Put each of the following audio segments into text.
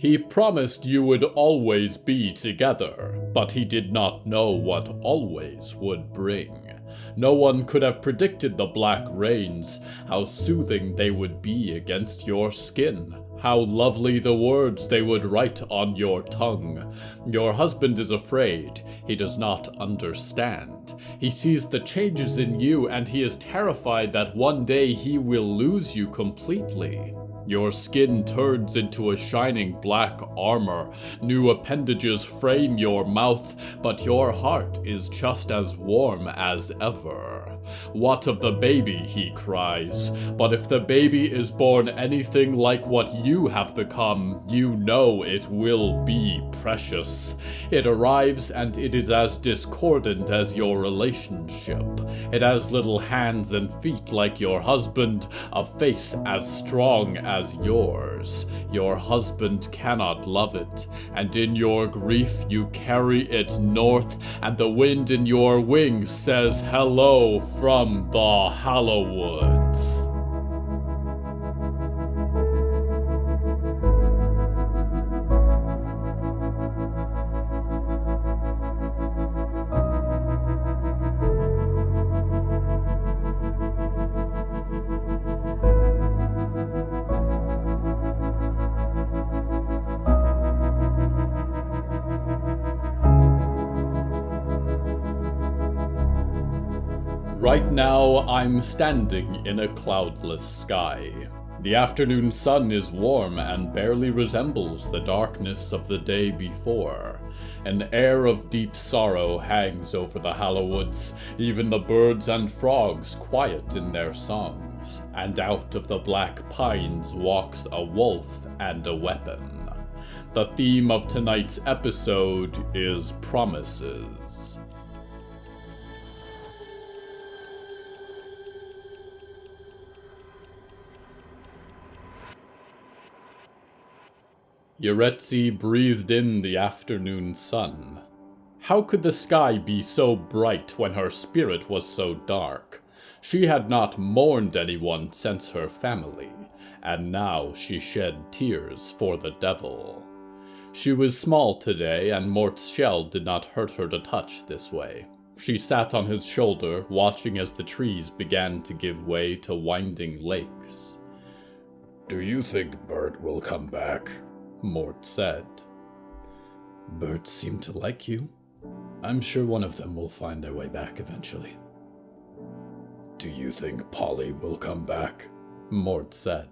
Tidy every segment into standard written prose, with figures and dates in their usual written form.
He promised you would always be together, but he did not know what always would bring. No one could have predicted the black rains, how soothing they would be against your skin, how lovely the words they would write on your tongue. Your husband is afraid. He does not understand. He sees the changes in you, and he is terrified that one day he will lose you completely. Your skin turns into a shining black armor. New appendages frame your mouth, but your heart is just as warm as ever. What of the baby, he cries. But if the baby is born anything like what you have become, you know it will be precious. It arrives and it is as discordant as your relationship. It has little hands and feet like your husband, a face as strong as yours. Your husband cannot love it, and in your grief you carry it north, and the wind in your wings says hello from the Hallowoods. Right now, I'm standing in a cloudless sky. The afternoon sun is warm and barely resembles the darkness of the day before. An air of deep sorrow hangs over the Hallowoods, even the birds and frogs quiet in their songs, and out of the black pines walks a wolf and a weapon. The theme of tonight's episode is promises. Yaretzi breathed in the afternoon sun. How could the sky be so bright when her spirit was so dark? She had not mourned anyone since her family, and now she shed tears for the devil. She was small today, and Mort's shell did not hurt her to touch this way. She sat on his shoulder, watching as the trees began to give way to winding lakes. "Do you think Bert will come back?" Mort said. "Birds seem to like you. I'm sure one of them will find their way back eventually." "Do you think Polly will come back?" Mort said.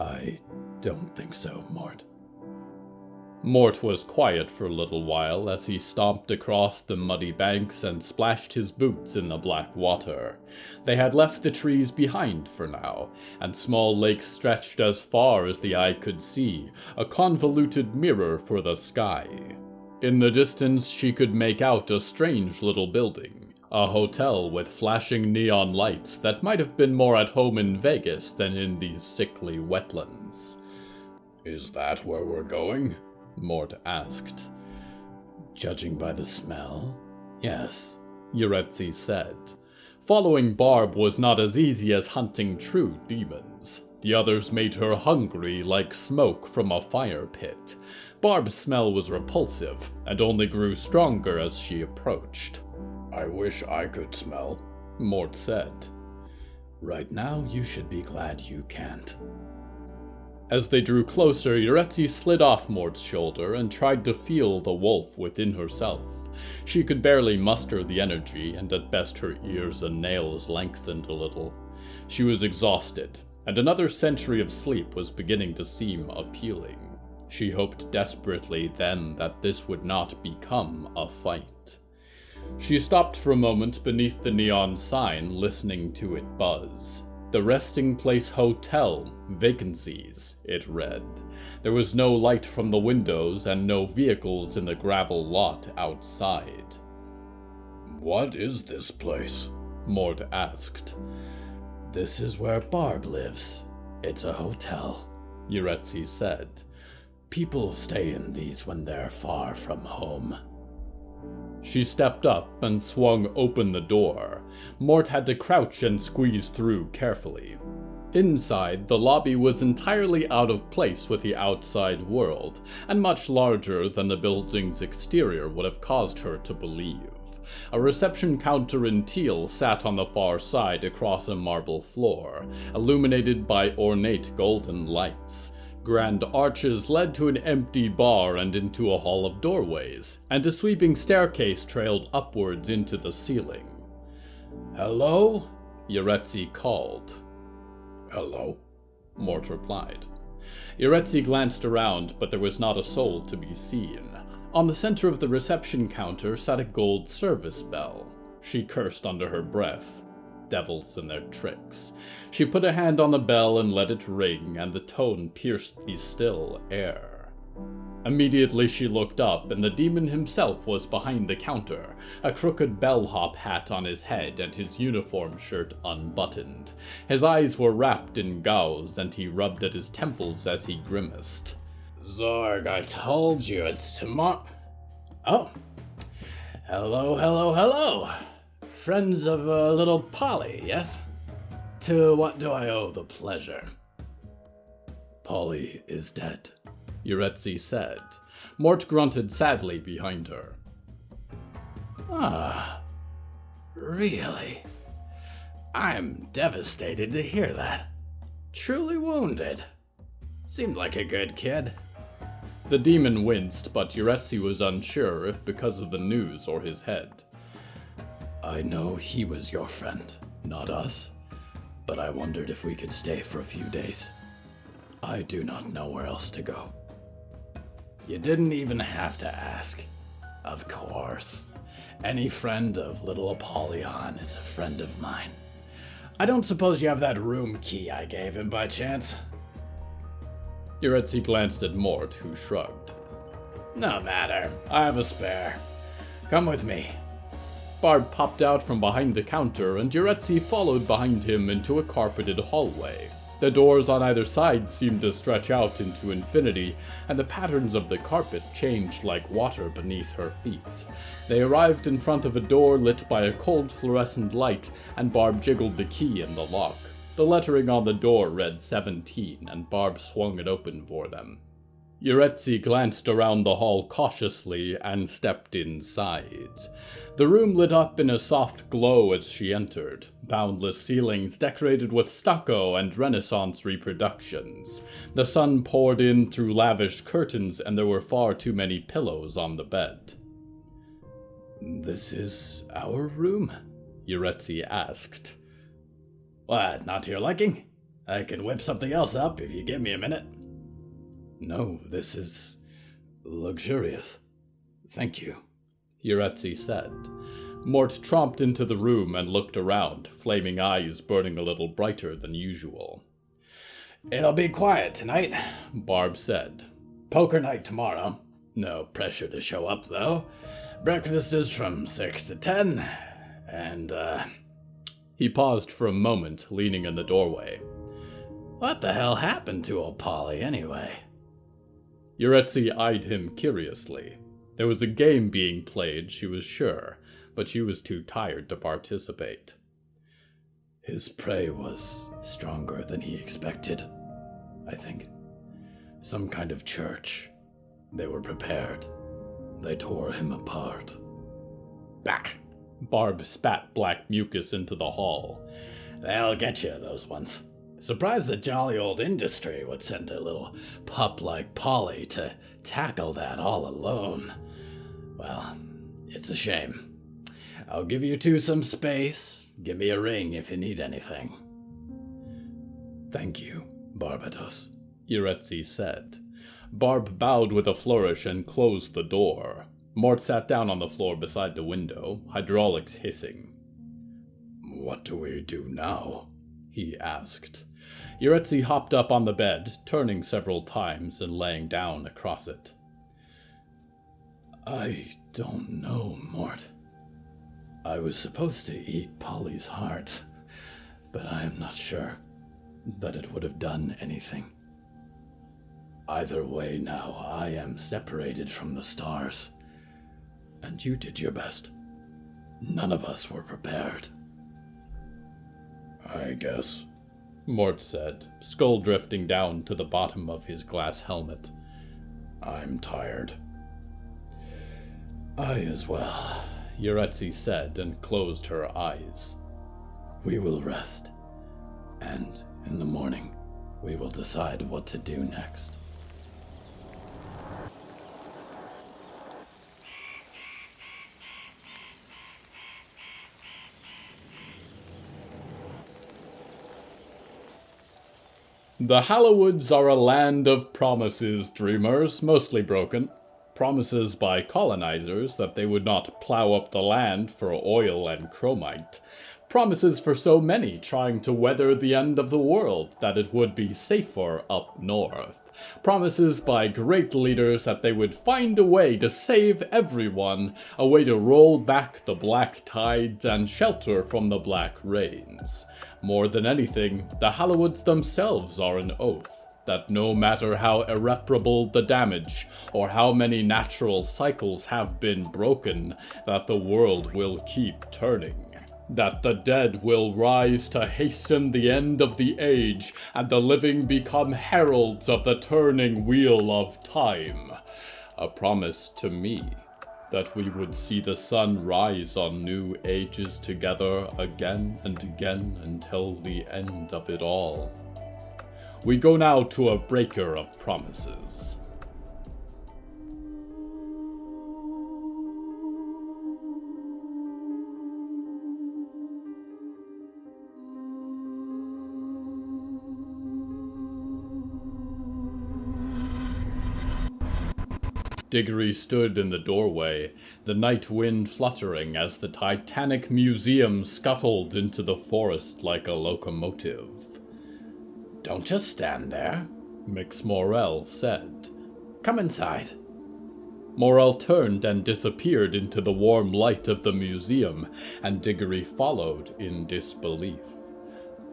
"I don't think so, Mort." Mort was quiet for a little while as he stomped across the muddy banks and splashed his boots in the black water. They had left the trees behind for now, and small lakes stretched as far as the eye could see, a convoluted mirror for the sky. In the distance she could make out a strange little building, a hotel with flashing neon lights that might have been more at home in Vegas than in these sickly wetlands. "Is that where we're going?" Mort asked. "Judging by the smell, yes," Yaretzi said. Following Barb was not as easy as hunting true demons. The others made her hungry like smoke from a fire pit. Barb's smell was repulsive, and only grew stronger as she approached. "I wish I could smell," Mort said. "Right now you should be glad you can't." As they drew closer, Yaretzi slid off Mort's shoulder and tried to feel the wolf within herself. She could barely muster the energy, and at best her ears and nails lengthened a little. She was exhausted, and another century of sleep was beginning to seem appealing. She hoped desperately then that this would not become a fight. She stopped for a moment beneath the neon sign, listening to it buzz. "The Resting Place Hotel, vacancies," it read. There was no light from the windows and no vehicles in the gravel lot outside. "What is this place?" Mort asked. "This is where Barb lives. It's a hotel," Yaretzi said. "People stay in these when they're far from home." She stepped up and swung open the door. Mort had to crouch and squeeze through carefully. Inside, the lobby was entirely out of place with the outside world, and much larger than the building's exterior would have caused her to believe. A reception counter in teal sat on the far side across a marble floor, illuminated by ornate golden lights. Grand arches led to an empty bar and into a hall of doorways, and a sweeping staircase trailed upwards into the ceiling. "Hello?" Yaretzi called. Hello? Mort replied. Yaretzi glanced around, but there was not a soul to be seen. On the center of the reception counter sat a gold service bell. She cursed under her breath. Devils and their tricks. She put a hand on the bell and let it ring, and the tone pierced the still air. Immediately she looked up, and the demon himself was behind the counter, a crooked bellhop hat on his head and his uniform shirt unbuttoned. His eyes were wrapped in gauze, and he rubbed at his temples as he grimaced. Zorg, I told you it's tomorrow. Oh. Hello. Friends of little Polly, yes? To what do I owe the pleasure? Polly is dead, Yaretzi said. Mort grunted sadly behind her. Ah, really? I'm devastated to hear that. Truly wounded. Seemed like a good kid. The demon winced, but Yaretzi was unsure if because of the news or his head. I know he was your friend, not us, but I wondered if we could stay for a few days. I do not know where else to go. You didn't even have to ask. Of course. Any friend of little Apollyon is a friend of mine. I don't suppose you have that room key I gave him by chance? Yaretzi glanced at Mort, who shrugged. No matter. I have a spare. Come with me. Barb popped out from behind the counter, and Yaretzi followed behind him into a carpeted hallway. The doors on either side seemed to stretch out into infinity, and the patterns of the carpet changed like water beneath her feet. They arrived in front of a door lit by a cold fluorescent light, and Barb jiggled the key in the lock. The lettering on the door read 17, and Barb swung it open for them. Yaretzi glanced around the hall cautiously and stepped inside. The room lit up in a soft glow as she entered, boundless ceilings decorated with stucco and Renaissance reproductions. The sun poured in through lavish curtains, and there were far too many pillows on the bed. This is our room? Yaretzi asked. What, not to your liking? I can whip something else up if you give me a minute. No, this is luxurious. Thank you, Yaretzi said. Mort tromped into the room and looked around, flaming eyes burning a little brighter than usual. It'll be quiet tonight, Barb said. Poker night tomorrow. No pressure to show up, though. Breakfast is from 6 to 10, and, He paused for a moment, leaning in the doorway. What the hell happened to old Polly, anyway? Yaretzi eyed him curiously. There was a game being played, she was sure, but she was too tired to participate. His prey was stronger than he expected, I think. Some kind of church. They were prepared. They tore him apart. Bah! Barb spat black mucus into the hall. They'll get you, those ones. Surprised the jolly old industry would send a little pup like Polly to tackle that all alone. Well, it's a shame. I'll give you two some space. Give me a ring if you need anything. Thank you, Barbatos, Yaretzi said. Barb bowed with a flourish and closed the door. Mort sat down on the floor beside the window, hydraulics hissing. What do we do now? He asked. Yaretzi hopped up on the bed, turning several times and laying down across it. I don't know, Mort. I was supposed to eat Polly's heart, but I am not sure that it would have done anything. Either way now, I am separated from the stars, and you did your best. None of us were prepared. I guess Mort said, skull drifting down to the bottom of his glass helmet. I'm tired. I as well, Yaretzi said and closed her eyes. We will rest, and in the morning we will decide what to do next. The Hallowoods are a land of promises, dreamers, mostly broken. Promises by colonizers that they would not plow up the land for oil and chromite. Promises for so many trying to weather the end of the world that it would be safer up north. Promises by great leaders that they would find a way to save everyone, a way to roll back the black tides and shelter from the black rains. More than anything, the Hallowoods themselves are an oath that no matter how irreparable the damage, or how many natural cycles have been broken, that the world will keep turning. That the dead will rise to hasten the end of the age, and the living become heralds of the turning wheel of time. A promise to me that we would see the sun rise on new ages together again and again until the end of it all. We go now to a breaker of promises. Diggory stood in the doorway, the night wind fluttering as the Titanic Museum scuttled into the forest like a locomotive. Don't just stand there, Mix Morel said. Come inside. Morel turned and disappeared into the warm light of the museum, and Diggory followed in disbelief.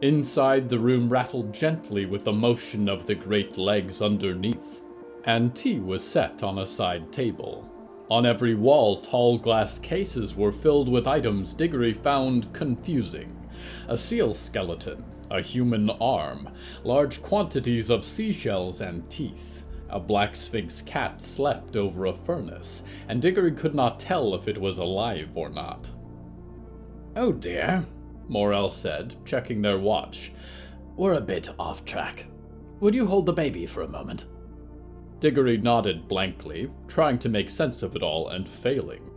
Inside, the room rattled gently with the motion of the great legs underneath, and tea was set on a side table. On every wall, tall glass cases were filled with items Diggory found confusing. A seal skeleton, a human arm, large quantities of seashells and teeth. A black sphinx cat slept over a furnace, and Diggory could not tell if it was alive or not. Oh dear, Morel said, checking their watch. We're a bit off track. Would you hold the baby for a moment? Diggory nodded blankly, trying to make sense of it all and failing.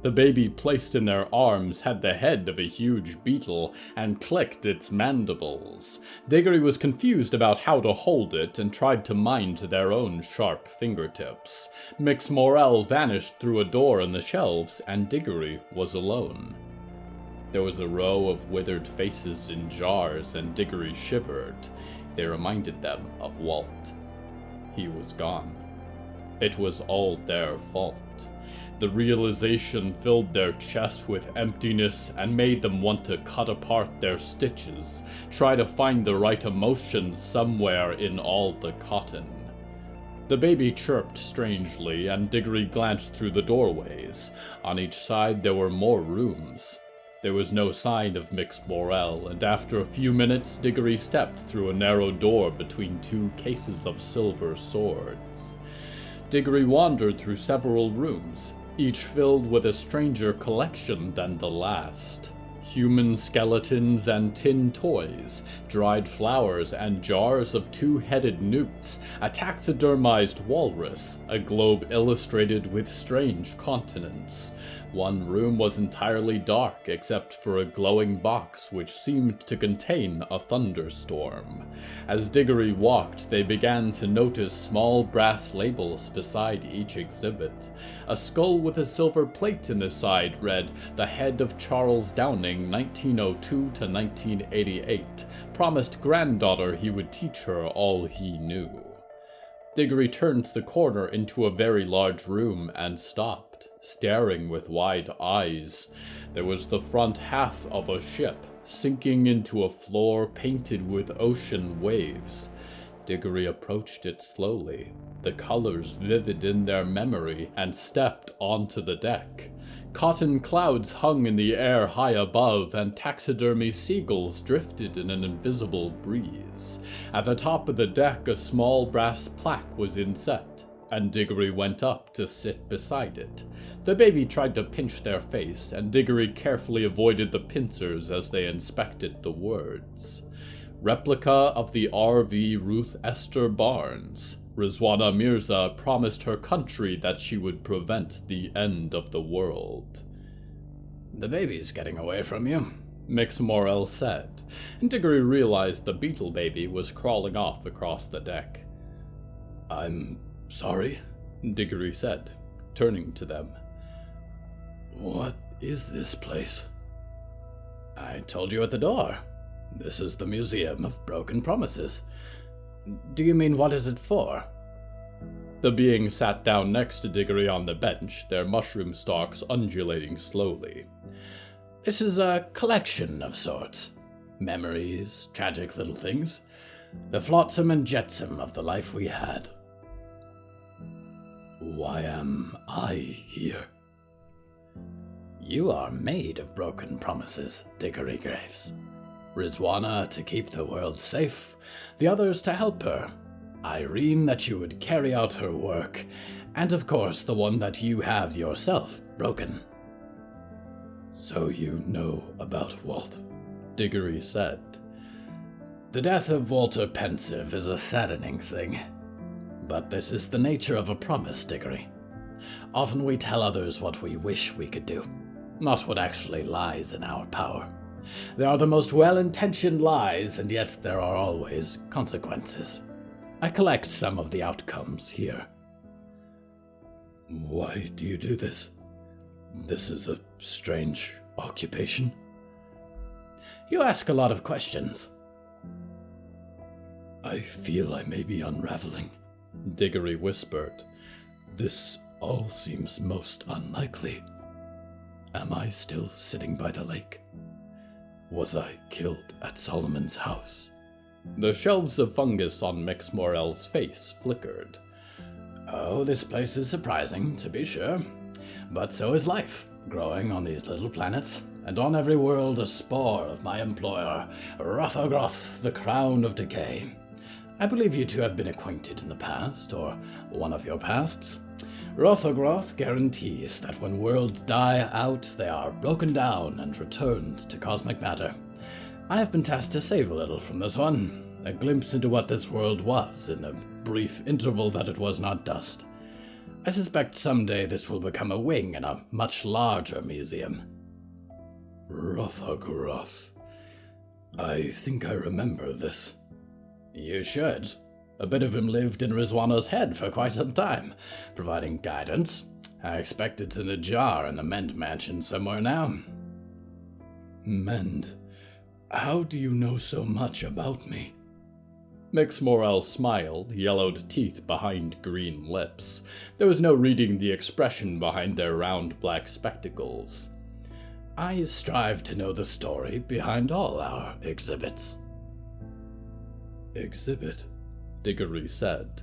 The baby placed in their arms had the head of a huge beetle and clicked its mandibles. Diggory was confused about how to hold it and tried to mind their own sharp fingertips. Mix Morel vanished through a door in the shelves, and Diggory was alone. There was a row of withered faces in jars, and Diggory shivered. They reminded them of Walt. He was gone. It was all their fault. The realization filled their chest with emptiness and made them want to cut apart their stitches, try to find the right emotions somewhere in all the cotton. The baby chirped strangely, and Diggory glanced through the doorways. On each side there were more rooms. There was no sign of Mix Morel, and after a few minutes Diggory stepped through a narrow door between two cases of silver swords. Diggory wandered through several rooms, each filled with a stranger collection than the last. Human skeletons and tin toys, dried flowers and jars of two-headed newts, a taxidermized walrus, a globe illustrated with strange continents. One room was entirely dark except for a glowing box which seemed to contain a thunderstorm. As Diggory walked, they began to notice small brass labels beside each exhibit. A skull with a silver plate in the side read, "The head of Charles Downing, 1902 to 1988. Promised granddaughter he would teach her all he knew." Diggory turned the corner into a very large room and stopped, staring with wide eyes. There was the front half of a ship, sinking into a floor painted with ocean waves. Diggory approached it slowly, the colors vivid in their memory, and stepped onto the deck. Cotton clouds hung in the air high above, and taxidermy seagulls drifted in an invisible breeze. At the top of the deck, a small brass plaque was inset, and Diggory went up to sit beside it. The baby tried to pinch their face, and Diggory carefully avoided the pincers as they inspected the words. Replica of the R.V. Ruth Esther Barnes. Rizwana Mirza promised her country that she would prevent the end of the world. The baby's getting away from you, Mix Morel said, and Diggory realized the beetle baby was crawling off across the deck. I'm sorry, Diggory said, turning to them. What is this place? I told you at the door. This is the Museum of Broken Promises. Do you mean what is it for? The being sat down next to Diggory on the bench, their mushroom stalks undulating slowly. This is a collection of sorts. Memories, tragic little things. The flotsam and jetsam of the life we had. Why am I here? You are made of broken promises, Diggory Graves. Rizwana to keep the world safe, the others to help her. Irene that you would carry out her work, and of course the one that you have yourself broken. So you know about Walt, Diggory said. The death of Walter Pensive is a saddening thing. But this is the nature of a promise, Diggory. Often we tell others what we wish we could do, not what actually lies in our power. They are the most well-intentioned lies, and yet there are always consequences. I collect some of the outcomes here. Why do you do this? This is a strange occupation. You ask a lot of questions. I feel I may be unraveling, Diggory whispered. This all seems most unlikely. Am I still sitting by the lake? Was I killed at Solomon's house? The shelves of fungus on Mix Morel's face flickered. Oh, this place is surprising, to be sure. But so is life, growing on these little planets, and on every world a spore of my employer, Rothogroth, the crown of decay. I believe you two have been acquainted in the past, or one of your pasts. Rothogroth guarantees that when worlds die out, they are broken down and returned to cosmic matter. I have been tasked to save a little from this one, a glimpse into what this world was in the brief interval that it was not dust. I suspect someday this will become a wing in a much larger museum. Rothogroth. I think I remember this. You should. A bit of him lived in Rizwana's head for quite some time, providing guidance. I expect it's in a jar in the Mend Mansion somewhere now. Mend? How do you know so much about me? Mix Morel smiled, yellowed teeth behind green lips. There was no reading the expression behind their round black spectacles. I strive to know the story behind all our exhibits. Exhibit? Diggory said.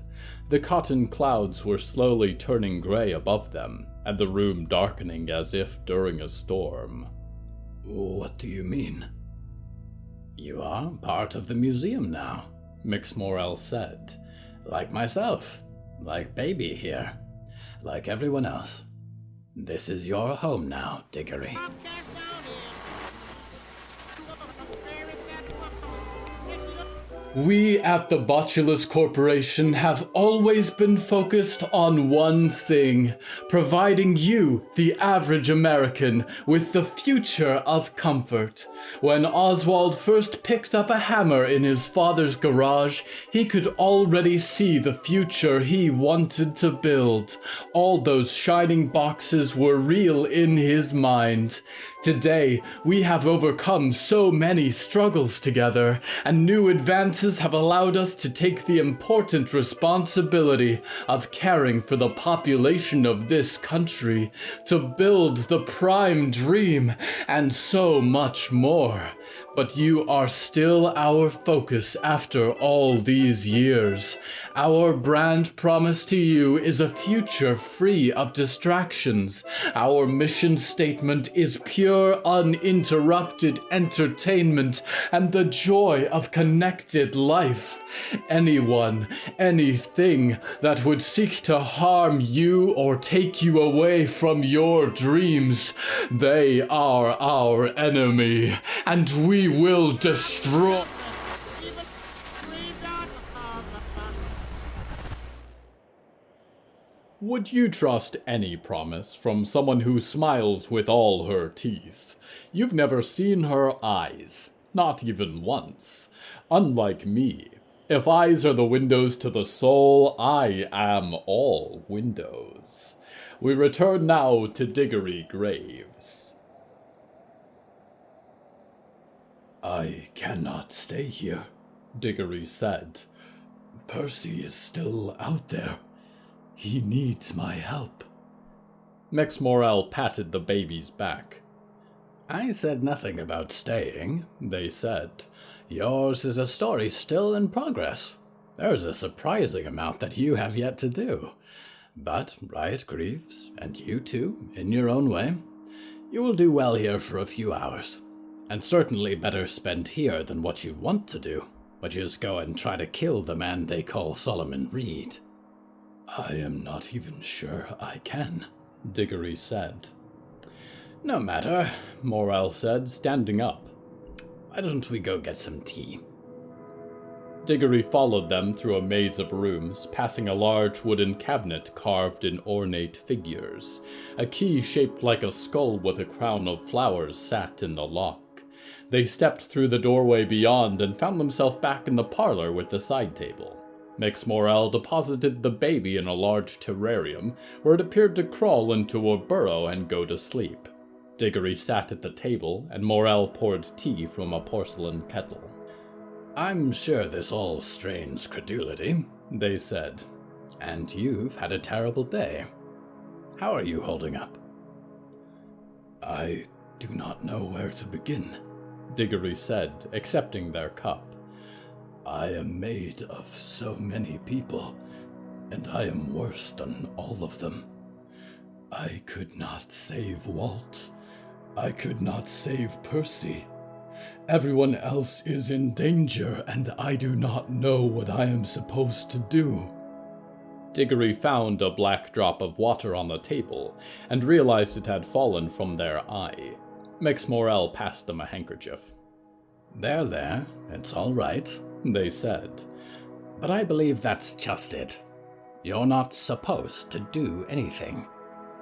The cotton clouds were slowly turning gray above them, and the room darkening as if during a storm. What do you mean? You are part of the museum now, Mix Morel said. Like myself, like Baby here, like everyone else. This is your home now, Diggory. We at the Botulus Corporation have always been focused on one thing, providing you, the average American, with the future of comfort. When Oswald first picked up a hammer in his father's garage, he could already see the future he wanted to build. All those shining boxes were real in his mind. Today, we have overcome so many struggles together, and new advances have allowed us to take the important responsibility of caring for the population of this country, to build the prime dream, and so much more. But you are still our focus after all these years. Our brand promise to you is a future free of distractions. Our mission statement is pure, uninterrupted entertainment and the joy of connected life. Anyone, anything that would seek to harm you or take you away from your dreams, they are our enemy, and we will destroy. Would you trust any promise from someone who smiles with all her teeth? You've never seen her eyes, not even once. Unlike me, if eyes are the windows to the soul, I am all windows. We return now to Diggory Graves. I cannot stay here, Diggory said. Percy is still out there. He needs my help. Max Morel patted the baby's back. I said nothing about staying, they said. Yours is a story still in progress. There's a surprising amount that you have yet to do. But Riot grieves, and you too, in your own way. You will do well here for a few hours. And certainly better spent here than what you want to do, which is go and try to kill the man they call Solomon Reed. I am not even sure I can, Diggory said. No matter, Morel said, standing up. Why don't we go get some tea? Diggory followed them through a maze of rooms, passing a large wooden cabinet carved in ornate figures. A key shaped like a skull with a crown of flowers sat in the lock. They stepped through the doorway beyond and found themselves back in the parlor with the side table. Mix Morel deposited the baby in a large terrarium, where it appeared to crawl into a burrow and go to sleep. Diggory sat at the table, and Morel poured tea from a porcelain kettle. I'm sure this all strains credulity, they said. And you've had a terrible day. How are you holding up? I do not know where to begin, Diggory said, accepting their cup. I am made of so many people, and I am worse than all of them. I could not save Walt. I could not save Percy. Everyone else is in danger, and I do not know what I am supposed to do. Diggory found a black drop of water on the table, and realized it had fallen from their eye. Mix Morel passed them a handkerchief. There, it's all right, they said. But I believe that's just it. You're not supposed to do anything.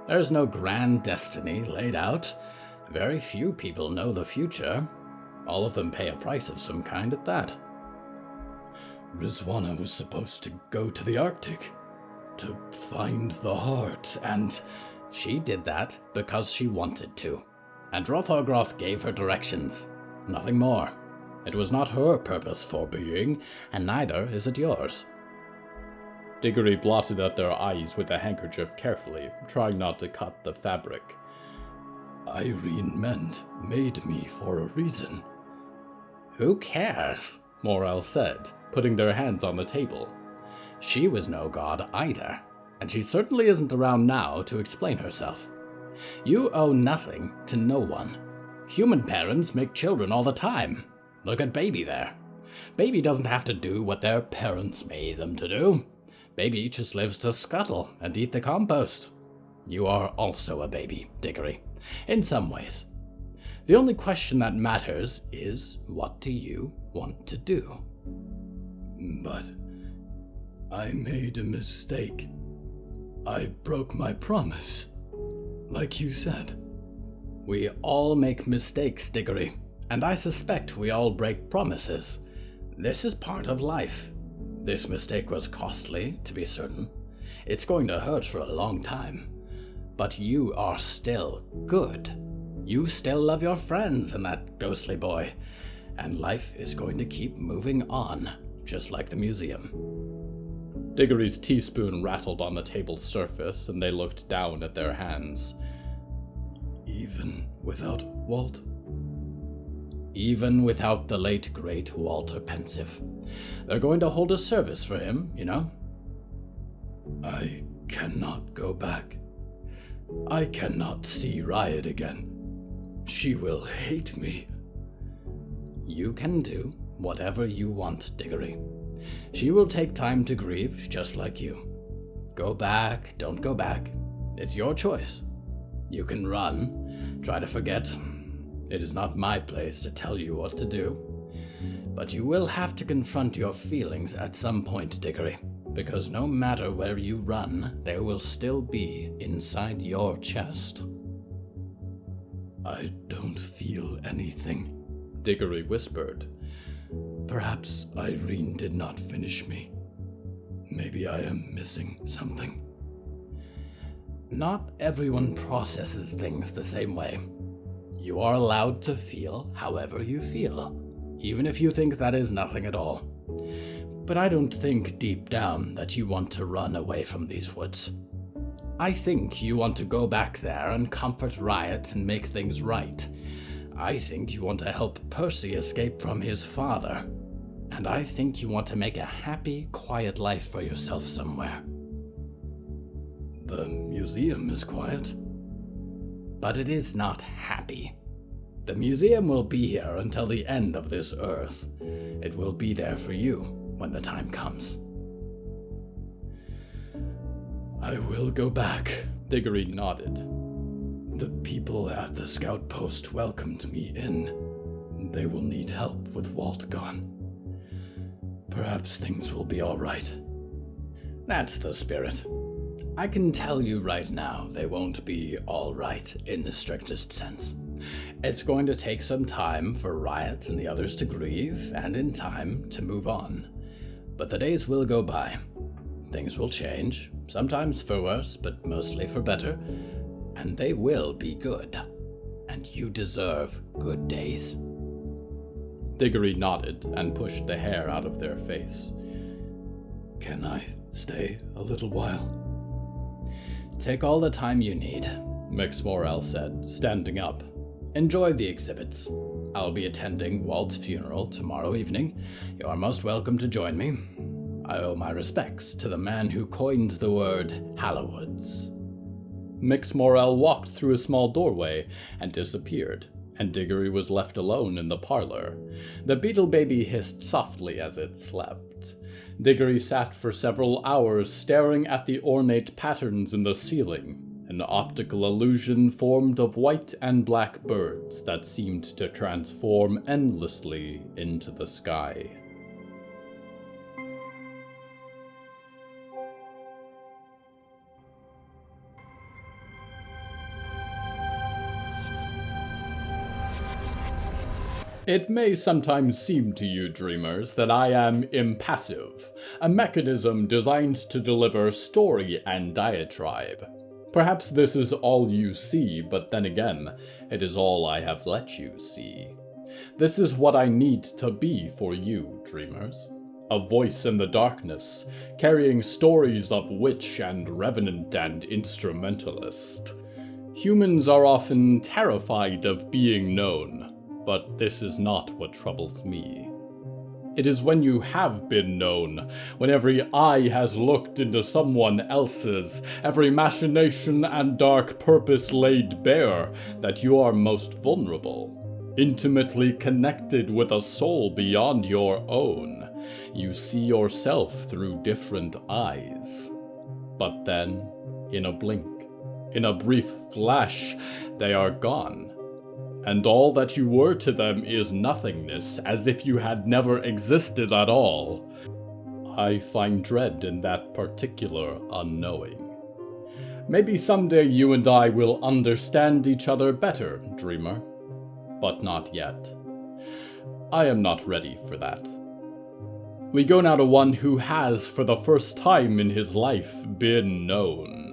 There's no grand destiny laid out. Very few people know the future. All of them pay a price of some kind at that. Rizwana was supposed to go to the Arctic, to find the heart, and she did that because she wanted to. And Rothargroth gave her directions. Nothing more. It was not her purpose for being, and neither is it yours. Diggory blotted out their eyes with a handkerchief carefully, trying not to cut the fabric. Irene Ment made me for a reason. Who cares? Morel said, putting their hands on the table. She was no god either, and she certainly isn't around now to explain herself. You owe nothing to no one. Human parents make children all the time. Look at Baby there. Baby doesn't have to do what their parents made them to do. Baby just lives to scuttle and eat the compost. You are also a baby, Diggory, in some ways. The only question that matters is, what do you want to do? But I made a mistake. I broke my promise, like you said. We all make mistakes, Diggory, and I suspect we all break promises. This is part of life. This mistake was costly, to be certain. It's going to hurt for a long time. But you are still good. You still love your friends and that ghostly boy. And life is going to keep moving on, just like the museum. Diggory's teaspoon rattled on the table's surface, and they looked down at their hands. Even without Walt? even without the late great Walter Pensive. They're going to hold a service for him, you know? I cannot go back. I cannot see Riot again. She will hate me. You can do whatever you want, Diggory. She will take time to grieve, just like you. Go back, don't go back. It's your choice. You can run, try to forget. It is not my place to tell you what to do. But you will have to confront your feelings at some point, Diggory, because no matter where you run, they will still be inside your chest. I don't feel anything, Diggory whispered. Perhaps Irene did not finish me. Maybe I am missing something. Not everyone processes things the same way. You are allowed to feel however you feel, even if you think that is nothing at all. But I don't think deep down that you want to run away from these woods. I think you want to go back there and comfort Riot and make things right. I think you want to help Percy escape from his father. And I think you want to make a happy, quiet life for yourself somewhere. The museum is quiet. But it is not happy. The museum will be here until the end of this earth. It will be there for you when the time comes. I will go back. Diggory nodded. The people at the scout post welcomed me in. They will need help with Walt gone. Perhaps things will be all right. That's the spirit. I can tell you right now they won't be all right in the strictest sense. It's going to take some time for Riot and the others to grieve, and in time to move on. But the days will go by. Things will change, sometimes for worse, but mostly for better, and they will be good. And you deserve good days. Diggory nodded and pushed the hair out of their face. Can I stay a little while? Take all the time you need, Mixmorel said, standing up. Enjoy the exhibits. I'll be attending Walt's funeral tomorrow evening. You are most welcome to join me. I owe my respects to the man who coined the word Hallowoods. Mixmorel walked through a small doorway and disappeared, and Diggory was left alone in the parlor. The beetle baby hissed softly as it slept. Diggory sat for several hours staring at the ornate patterns in the ceiling, an optical illusion formed of white and black birds that seemed to transform endlessly into the sky. It may sometimes seem to you, dreamers, that I am impassive, a mechanism designed to deliver story and diatribe. Perhaps this is all you see, but then again, it is all I have let you see. This is what I need to be for you, dreamers. A voice in the darkness, carrying stories of witch and revenant and instrumentalist. Humans are often terrified of being known. But this is not what troubles me. It is when you have been known, when every eye has looked into someone else's, every machination and dark purpose laid bare, that you are most vulnerable, intimately connected with a soul beyond your own. You see yourself through different eyes. But then, in a blink, in a brief flash, they are gone. And all that you were to them is nothingness, as if you had never existed at all. I find dread in that particular unknowing. Maybe someday you and I will understand each other better, dreamer. But not yet. I am not ready for that. We go now to one who has, for the first time in his life, been known.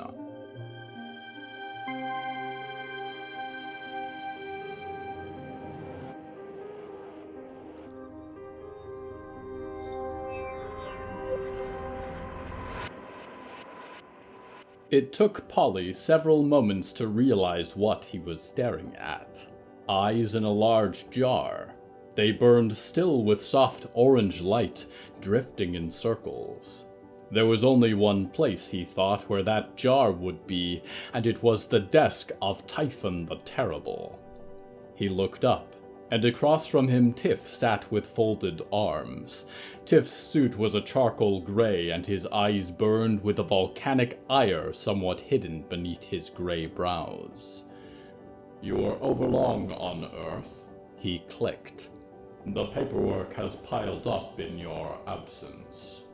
It took Polly several moments to realize what he was staring at. Eyes in a large jar. They burned still with soft orange light, drifting in circles. There was only one place, he thought, where that jar would be, and it was the desk of Typhon the Terrible. He looked up, and across from him Tiff sat with folded arms. Tiff's suit was a charcoal gray, and his eyes burned with a volcanic ire somewhat hidden beneath his gray brows. "You are overlong on Earth," he clicked. "The paperwork has piled up in your absence."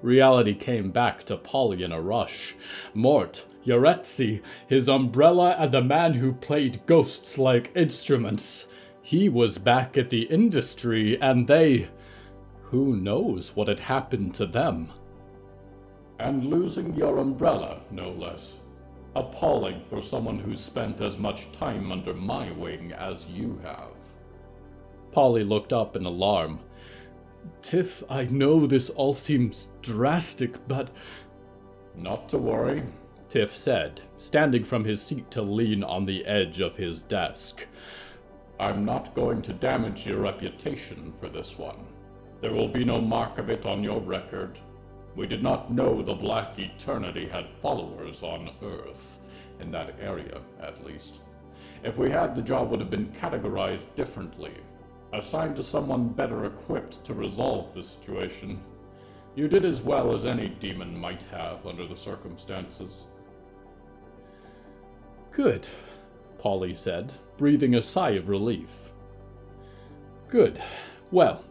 Reality came back to Polly in a rush. Mort, Yaretzi, his umbrella, and the man who played ghosts like instruments. He was back at the industry, and they... Who knows what had happened to them? "And losing your umbrella, no less. Appalling for someone who's spent as much time under my wing as you have." Polly looked up in alarm. "Tiff, I know this all seems drastic, but—" "Not to worry," Tiff said, standing from his seat to lean on the edge of his desk. "I'm not going to damage your reputation for this one. There will be no mark of it on your record. We did not know the Black Eternity had followers on Earth, in that area, at least. If we had, the job would have been categorized differently, assigned to someone better equipped to resolve the situation. You did as well as any demon might have under the circumstances." "Good," Polly said, breathing a sigh of relief. "Good. Well,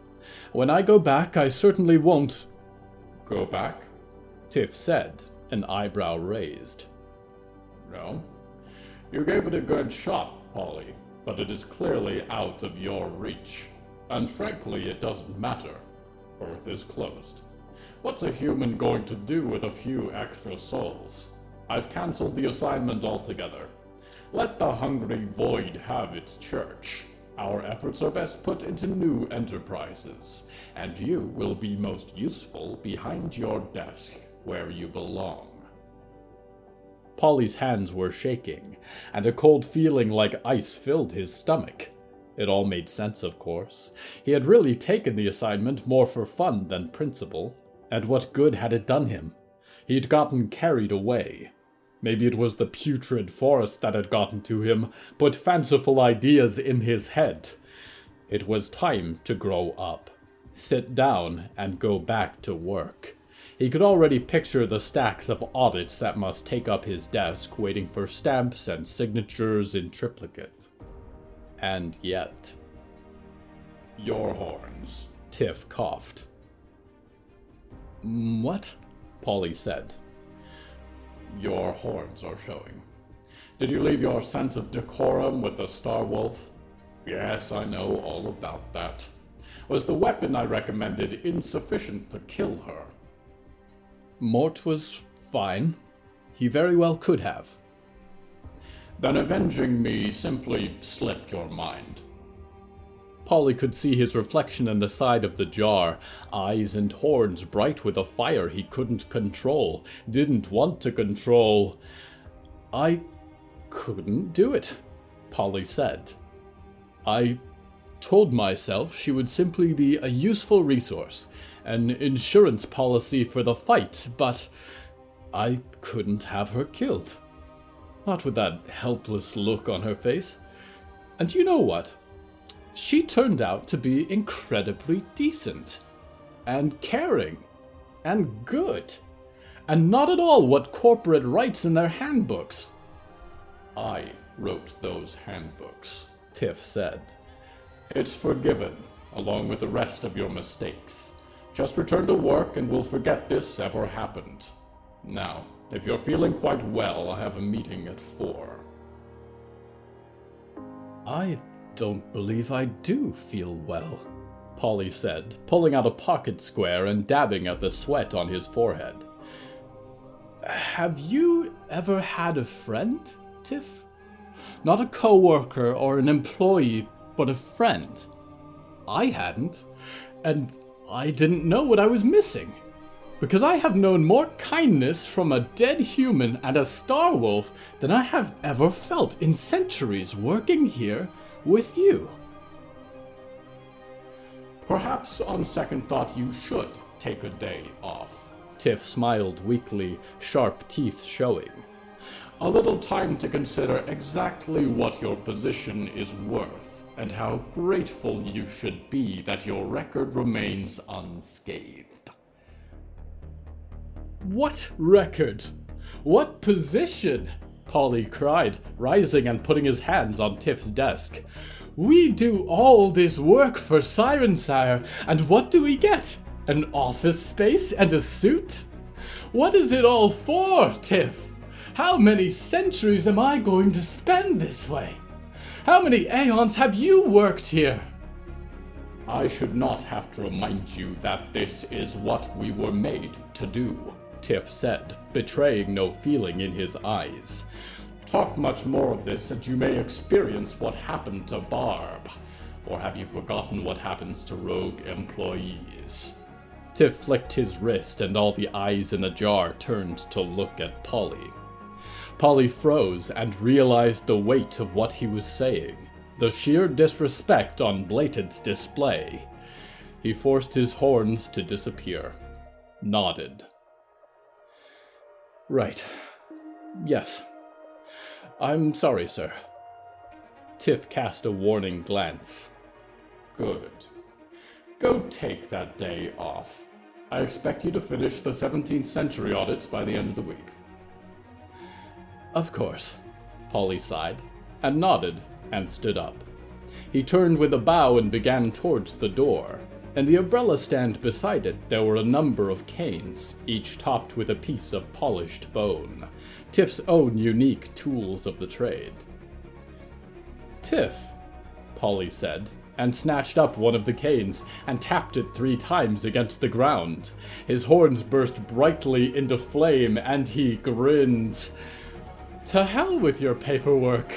when I go back, I certainly won't—" "Go back?" Tiff said, an eyebrow raised. "No. You gave it a good shot, Polly, but it is clearly out of your reach. And frankly, it doesn't matter. Earth is closed. What's a human going to do with a few extra souls? I've cancelled the assignment altogether. Let the hungry void have its church. Our efforts are best put into new enterprises, and you will be most useful behind your desk, where you belong." Polly's hands were shaking, and a cold feeling like ice filled his stomach. It all made sense, of course. He had really taken the assignment more for fun than principle, and what good had it done him? He'd gotten carried away. Maybe it was the putrid forest that had gotten to him, put fanciful ideas in his head. It was time to grow up, sit down, and go back to work. He could already picture the stacks of audits that must take up his desk, waiting for stamps and signatures in triplicate. And yet... "Your horns," Tiff coughed. "What?" Polly said. "Your horns are showing. Did you leave your sense of decorum with the Star Wolf? Yes, I know all about that. Was the weapon I recommended insufficient to kill her?" Mort was fine. He very well could have. "Then avenging me simply slipped your mind." Polly could see his reflection in the side of the jar, eyes and horns bright with a fire he couldn't control, didn't want to control. "I couldn't do it," Polly said. "I told myself she would simply be a useful resource, an insurance policy for the fight, but I couldn't have her killed. Not with that helpless look on her face. And you know what? She turned out to be incredibly decent, and caring, and good, and not at all what corporate writes in their handbooks." "I wrote those handbooks," Tiff said. "It's forgiven, along with the rest of your mistakes. Just return to work and we'll forget this ever happened. Now, if you're feeling quite well, I have a meeting at 4. "I don't believe I do feel well," Polly said, pulling out a pocket square and dabbing at the sweat on his forehead. "Have you ever had a friend, Tiff? Not a co-worker or an employee, but a friend. I hadn't, and I didn't know what I was missing, because I have known more kindness from a dead human and a star wolf than I have ever felt in centuries working here with you." Perhaps on second thought you should take a day off. Tiff smiled weakly, sharp teeth showing. A little time to consider exactly what your position is worth, and how grateful you should be that your record remains unscathed. What record? What position? Polly cried, rising and putting his hands on Tiff's desk. We do all this work for Sirensire, and what do we get? An office space and a suit? What is it all for, Tiff? How many centuries am I going to spend this way? How many aeons have you worked here? I should not have to remind you that this is what we were made to do, Tiff said, betraying no feeling in his eyes. Talk much more of this and you may experience what happened to Barb. Or have you forgotten what happens to rogue employees? Tiff flicked his wrist and all the eyes in the jar turned to look at Polly. Polly froze and realized the weight of what he was saying, the sheer disrespect on blatant display. He forced his horns to disappear, nodded. Right. Yes. I'm sorry, sir. Tiff cast a warning glance. Good. Go take that day off. I expect you to finish the 17th century audits by the end of the week. Of course, Polly sighed, and nodded, and stood up. He turned with a bow and began towards the door. In the umbrella stand beside it there were a number of canes, each topped with a piece of polished bone, Tiff's own unique tools of the trade. Tiff, Polly said, and snatched up one of the canes and tapped it 3 times against the ground. His horns burst brightly into flame, and he grinned. To hell with your paperwork.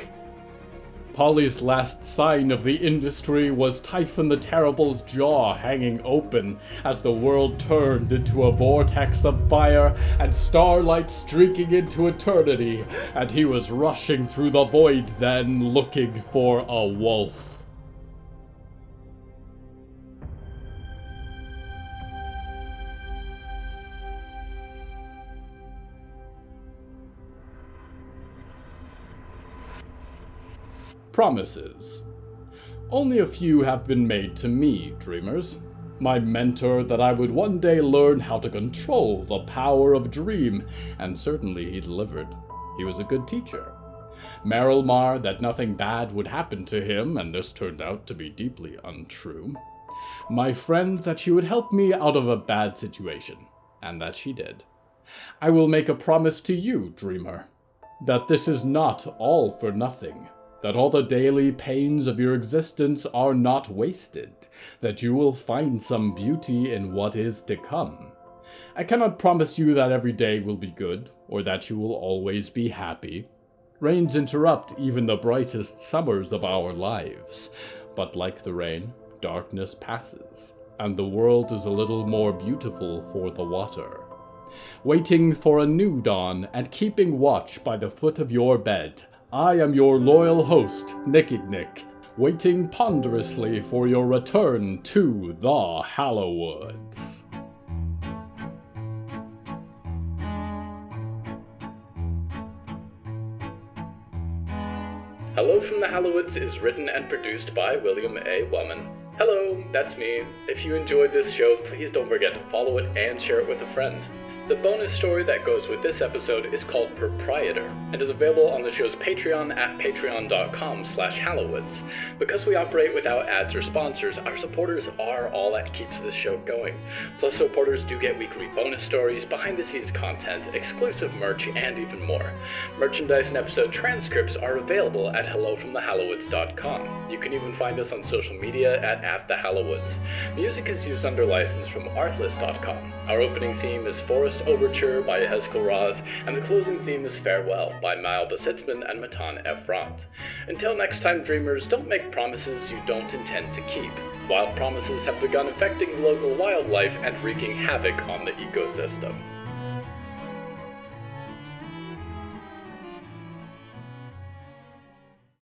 Polly's last sign of the industry was Typhon the Terrible's jaw hanging open as the world turned into a vortex of fire and starlight streaking into eternity, and he was rushing through the void then looking for a wolf. Promises. Only a few have been made to me, dreamers. My mentor that I would one day learn how to control the power of dream, and certainly he delivered. He was a good teacher. Merrilmar that nothing bad would happen to him, and this turned out to be deeply untrue. My friend that she would help me out of a bad situation, and that she did. I will make a promise to you, dreamer, that this is not all for nothing. That all the daily pains of your existence are not wasted, that you will find some beauty in what is to come. I cannot promise you that every day will be good, or that you will always be happy. Rains interrupt even the brightest summers of our lives, but like the rain, darkness passes, and the world is a little more beautiful for the water. Waiting for a new dawn and keeping watch by the foot of your bed, I am your loyal host, Nickignick, waiting ponderously for your return to the Hallowoods. Hello from the Hallowoods is written and produced by William A. Wellman. Hello, that's me. If you enjoyed this show, please don't forget to follow it and share it with a friend. The bonus story that goes with this episode is called Proprietor, and is available on the show's Patreon at patreon.com/Hallowoods. Because we operate without ads or sponsors, our supporters are all that keeps this show going. Plus, supporters do get weekly bonus stories, behind-the-scenes content, exclusive merch, and even more. Merchandise and episode transcripts are available at hellofromthehallowoods.com. You can even find us on social media at the Hallowoods. Music is used under license from artlist.com. Our opening theme is Forest Overture by Yehezkel Raz, and the closing theme is Farewell by Belsitzman and Matan, Ephrat. Until next time, dreamers, don't make promises you don't intend to keep. Wild promises have begun affecting local wildlife and wreaking havoc on the ecosystem.